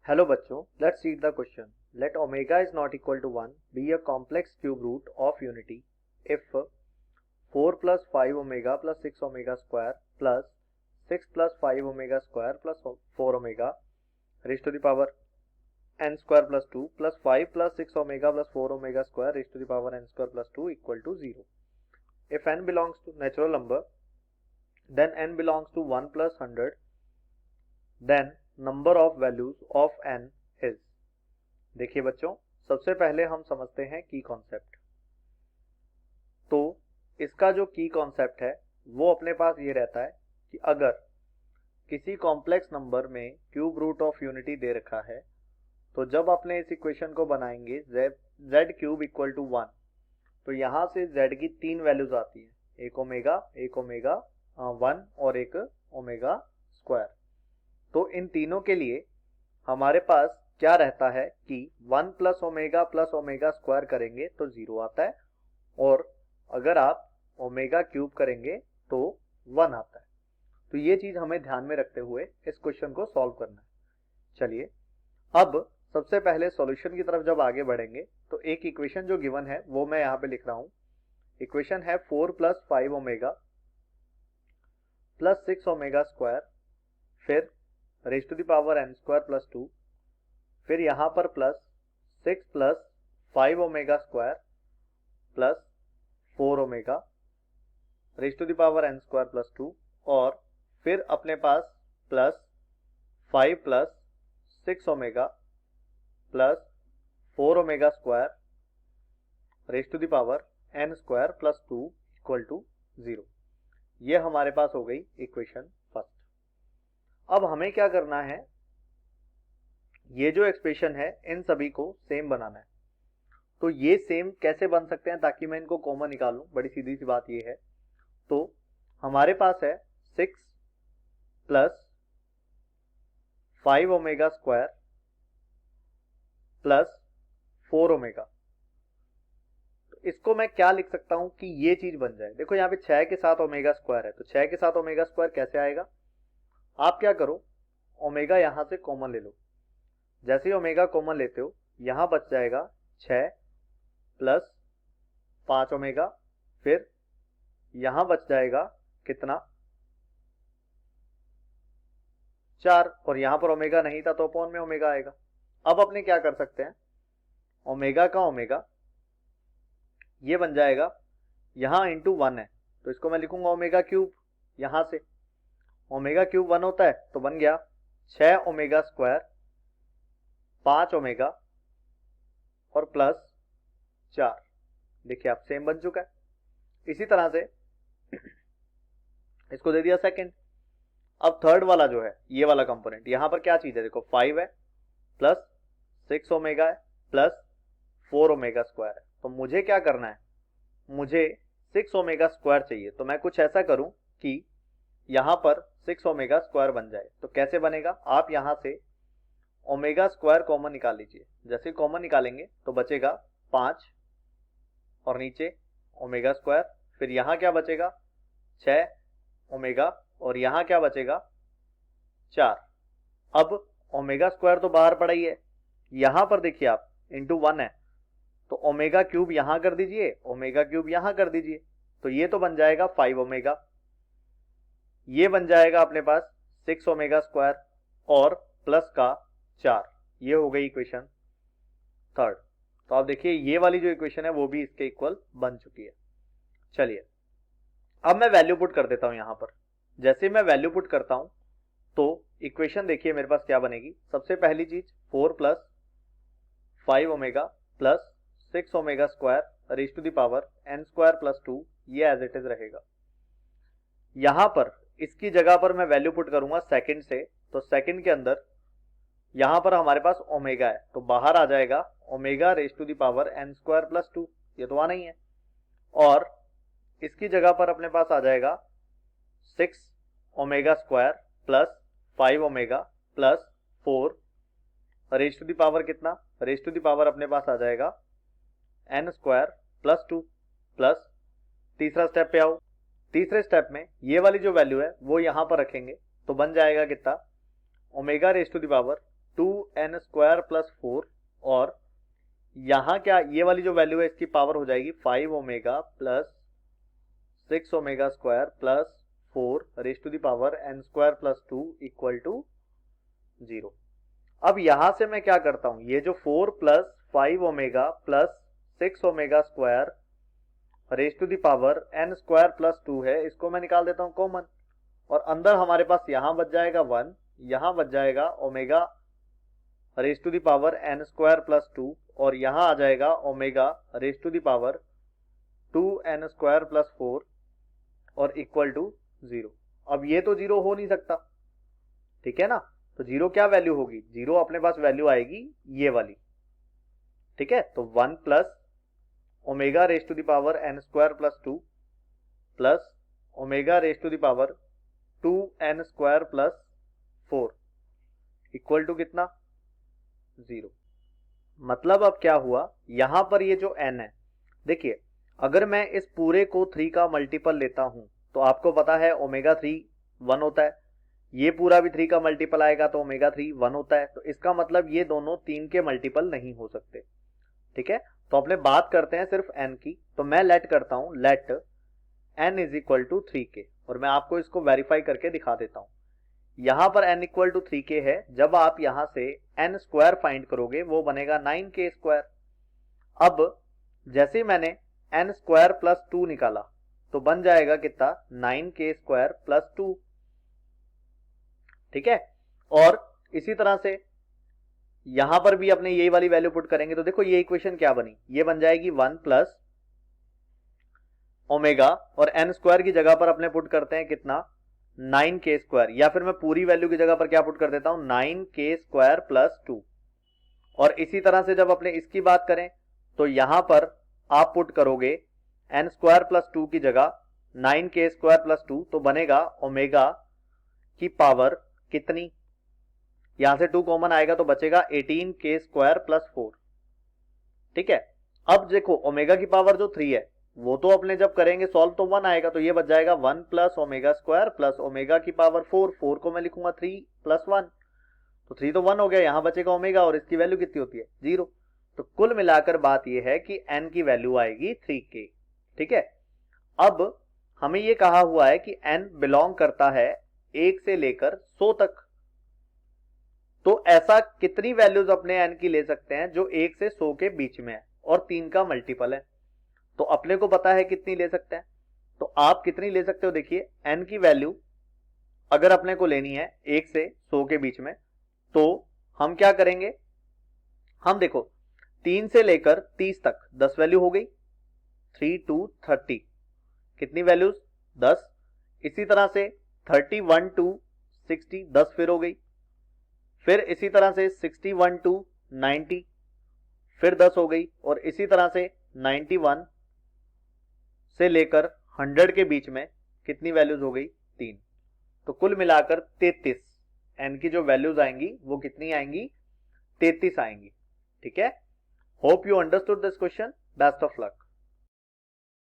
Hello बच्चों, let's read the question. Let omega is not equal to 1 be a complex cube root of unity if 4 plus 5 omega plus 6 omega square plus 6 plus 5 omega square plus 4 omega raised to the power n square plus 2 plus 5 plus 6 omega plus 4 omega square raised to the power n square plus 2 equal to 0. If n belongs to natural number, then n belongs to 1 plus 100, then number of values of n is. देखिए बच्चों, सबसे पहले हम समझते हैं की concept. तो इसका जो की कॉन्सेप्ट है वो अपने पास ये रहता है कि अगर किसी कॉम्प्लेक्स नंबर में क्यूब रूट ऑफ यूनिटी दे रखा है तो जब अपने इस इक्वेशन को बनाएंगे z क्यूब इक्वल टू 1, तो यहाँ से z की तीन वैल्यूज आती है, एक ओमेगा 1 और एक ओमेगा स्क्वायर। तो इन तीनों के लिए हमारे पास क्या रहता है कि 1 प्लस ओमेगा स्क्वायर करेंगे तो 0 आता है, और अगर आप ओमेगा क्यूब करेंगे तो 1 आता है। तो ये चीज हमें ध्यान में रखते हुए इस क्वेश्चन को सॉल्व करना है। चलिए अब सबसे पहले सॉल्यूशन की तरफ जब आगे बढ़ेंगे तो एक इक्वेशन जो गिवन है वो मैं यहाँ पे लिख रहा हूँ। इक्वेशन है 4 plus 5 omega plus 6 omega square, फिर raise to the power n square plus 2, फिर यहां पर plus 6 plus 5 omega square plus 4 omega raise to the power n square plus 2, और फिर अपने पास plus 5 plus 6 omega plus 4 omega square raise to the power n square plus 2 equal to 0। ये हमारे पास हो गई इक्वेशन फर्स्ट। अब हमें क्या करना है, ये जो एक्सप्रेशन है इन सभी को सेम बनाना है। तो ये सेम कैसे बन सकते हैं ताकि मैं इनको कॉमन निकालूं, बड़ी सीधी सी बात ये है। तो हमारे पास है 6 plus 5 omega square plus 4 omega. तो इसको मैं क्या लिख सकता हूं कि ये चीज बन जाए। देखो यहाँ पे 6 के साथ ओमेगा स्क्वायर है, तो 6 के साथ ओमेगा स्क्वायर कैसे आएगा। आप क्या करो, ओमेगा यहां से कॉमन ले लो। जैसे ही ओमेगा कॉमन लेते हो यहां बच जाएगा 6 प्लस 5 ओमेगा, फिर यहां बच जाएगा कितना 4, और यहां पर ओमेगा नहीं था तो अपॉन में ओमेगा आएगा। अब अपने क्या कर सकते हैं, ओमेगा का ओमेगा ये बन जाएगा, यहां इंटू 1 है तो इसको मैं लिखूंगा ओमेगा क्यूब। यहां से ओमेगा क्यूब 1 होता है तो बन गया 6 ओमेगा स्क्वायर 5 ओमेगा और प्लस 4। देखिए आप सेम बन चुका है। इसी तरह से इसको दे दिया सेकंड। अब थर्ड वाला जो है ये वाला कंपोनेंट, यहां पर क्या चीज है, देखो 5 है प्लस 6 ओमेगा है प्लस 4 ओमेगा स्क्वायर है। तो मुझे क्या करना है, मुझे 6 ओमेगा स्क्वायर चाहिए। तो मैं कुछ ऐसा करूं कि यहां पर 6 ओमेगा स्क्वायर बन जाए। तो कैसे बनेगा, आप यहां से ओमेगा स्क्वायर कॉमन निकाल लीजिए। जैसे कॉमन निकालेंगे तो बचेगा 5 और नीचे ओमेगा स्क्वायर, फिर यहां क्या बचेगा 6 ओमेगा और यहां क्या बचेगा 4। अब ओमेगा स्क्वायर तो बाहर पड़ा ही है, यहां पर देखिए आप इंटू 1 है तो ओमेगा क्यूब यहां कर दीजिए, ओमेगा क्यूब यहां कर दीजिए। तो ये तो बन जाएगा 5 ओमेगा, ये बन जाएगा अपने पास 6 ओमेगा स्क्वायर और प्लस का 4। ये हो गई इक्वेशन थर्ड। तो आप देखिए ये वाली जो इक्वेशन है वो भी इसके इक्वल बन चुकी है। चलिए अब मैं वैल्यू पुट कर देता हूं यहां पर। जैसे मैं वैल्यू पुट करता हूं तो इक्वेशन देखिए मेरे पास क्या बनेगी। सबसे पहली चीज 4 plus 5 omega plus 6 omega square raise to the power n square plus 2, ये एज इट इज रहेगा। यहां पर इसकी जगह पर मैं वैल्यू पुट करूंगा सेकंड से, तो सेकंड के अंदर यहां पर हमारे पास ओमेगा है तो बाहर आ जाएगा omega raise to the power n square plus 2, ये तो आना ही है। और इसकी जगह पर अपने पास आ जाएगा 6 omega square plus 5 omega plus 4 raise to the power कितना, रेज टू द पावर अपने पास आ जाएगा n स्क्वायर प्लस 2 प्लस तीसरा स्टेप पे आओ। तीसरे स्टेप में ये वाली जो वैल्यू है वो यहां पर रखेंगे तो बन जाएगा कितना, omega raise to the power 2 n square plus 4, और यहाँ क्या ये वाली जो वैल्यू है इसकी पावर हो जाएगी 5 omega plus 6 omega square plus 4 raise to the power n square plus 2 equal to 0। अब यहां से मैं क्या करता हूं, ये जो 4 plus 5 omega plus 6 omega square raise to the power n square plus 2 है, इसको मैं निकाल देता हूं कॉमन, और अंदर हमारे पास यहां बच जाएगा 1, यहां बच जाएगा omega raise to the power n square plus 2, और यहां आ जाएगा omega raise to the power 2 n square plus 4 और इक्वल टू 0। अब ये तो 0 हो नहीं सकता, ठीक है ना, तो 0 क्या वैल्यू होगी, 0 अपने पास वैल्यू आएगी ये वाली, ठीक है। तो 1 plus omega raise to the power n square plus 2 plus omega raise to the power 2 n square plus 4 equal to कितना, 0। मतलब अब क्या हुआ, यहां पर ये जो n है, देखिए अगर मैं इस पूरे को 3 का मल्टीपल लेता हूं तो आपको पता है ओमेगा 3 1 होता है, ये पूरा भी 3 का मल्टीपल आएगा तो ओमेगा 3 1 होता है, तो इसका मतलब ये दोनों 3 के मल्टीपल नहीं हो सकते, ठीक है। तो अपने बात करते हैं सिर्फ n की, तो मैं लेट करता हूं, let n is equal to 3k, और मैं आपको इसको वेरीफाई करके दिखा देता हूं। यहां पर n इक्वल टू 3k है, जब आप यहां से n स्क्वायर फाइंड करोगे वो बनेगा 9k स्क्वायर। अब जैसे मैंने n स्क्वायर प्लस 2 निकाला तो बन जाएगा कितना, 9k स्क्वायर प्लस 2, ठीक है। और इसी तरह से यहां पर भी अपने यही वाली वैल्यू पुट करेंगे तो देखो ये इक्वेशन क्या बनी, ये बन जाएगी 1 प्लस ओमेगा, और n स्क्वायर की जगह पर अपने पुट करते हैं कितना, 9k स्क्वायर, या फिर मैं पूरी वैल्यू की जगह पर क्या पुट कर देता हूं, 9k स्क्वायर प्लस 2। और इसी तरह से जब अपने इसकी बात करें तो यहां पर आप पुट करोगे n स्क्वायर प्लस 2 की जगह 9k स्क्वायर प्लस 2, तो बनेगा ओमेगा की पावर कितनी, यहां से 2 कॉमन आएगा तो बचेगा 18k स्क्वायर प्लस 4, ठीक है। अब देखो ओमेगा की पावर जो 3 है वो तो अपने जब करेंगे सॉल्व तो 1 आएगा, तो ये बच जाएगा 1 plus omega square plus omega की पावर 4, 4 को मैं लिखूंगा 3 प्लस 1, तो 3 तो 1 हो गया, यहां बचेगा ओमेगा, और इसकी वैल्यू कितनी होती है, 0। तो कुल मिलाकर बात यह है कि n की वैल्यू आएगी 3k, ठीक है। अब हमें यह कहा हुआ है कि n बिलोंग करता है 1 से लेकर 100 तक, तो ऐसा कितनी वैल्यूज अपने n की ले सकते हैं जो 1 से 100 के बीच में है और 3 का मल्टीपल है, तो अपने को पता है कितनी ले सकते हैं, तो आप कितनी ले सकते हो, देखिए n की वैल्यू अगर अपने को लेनी है 1 से 100 के बीच में, तो हम क्या करेंगे, हम देखो 3 से लेकर 30 तक 10 वैल्यू हो गई, 3 to 30 कितनी वैल्यूज, 10। इसी तरह से 31 to 60 10 फिर हो गई, फिर इसी तरह से 61 to 90 फिर 10 हो गई, और इसी तरह से 91 से लेकर 100 के बीच में कितनी वैल्यूज हो गई, 3। तो कुल मिलाकर 33 n की जो वैल्यूज आएंगी वो कितनी आएंगी, 33 आएंगी, ठीक है। Hope you understood this question, best of luck.